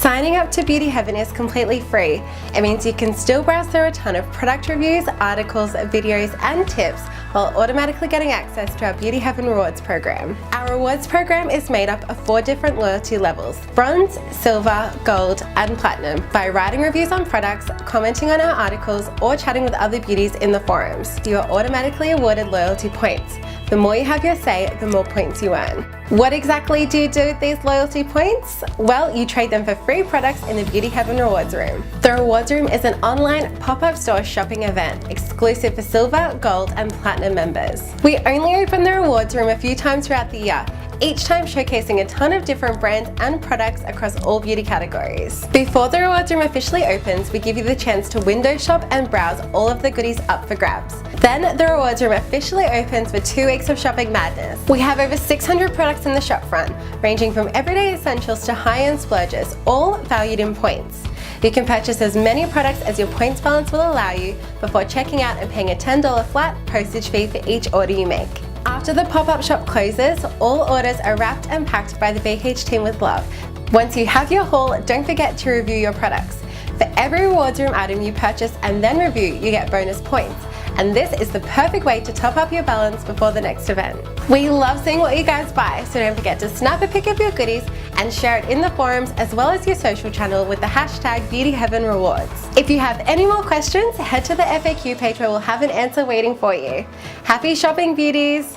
Signing up to Beauty Heaven is completely free. It means you can still browse through a ton of product reviews, articles, videos, and tips while automatically getting access to our Beauty Heaven Rewards program. Our rewards program is made up of 4 different loyalty levels: bronze, silver, gold, and platinum. By writing reviews on products, commenting on our articles, or chatting with other beauties in the forums, you are automatically awarded loyalty points. The more you have your say, the more points you earn. What exactly do you do with these loyalty points? Well, you trade them for free products in the Beauty Heaven Rewards Room. The Rewards Room is an online pop-up store shopping event exclusive for silver, gold, and platinum members. We only open the Rewards Room a few times throughout the year, each time showcasing a ton of different brands and products across all beauty categories. Before the Rewards Room officially opens, we give you the chance to window shop and browse all of the goodies up for grabs. Then the Rewards Room officially opens for 2 weeks of shopping madness. We have over 600 products in the shop front, ranging from everyday essentials to high-end splurges, all valued in points. You can purchase as many products as your points balance will allow you before checking out and paying a $10 flat postage fee for each order you make. After the pop-up shop closes, all orders are wrapped and packed by the BH team with love. Once you have your haul, don't forget to review your products. For every Rewards Room item you purchase and then review, you get bonus points. And this is the perfect way to top up your balance before the next event. We love seeing what you guys buy, so don't forget to snap a pic of your goodies and share it in the forums as well as your social channel with the hashtag BeautyHeavenRewards. If you have any more questions, head to the FAQ page where we'll have an answer waiting for you. Happy shopping, beauties!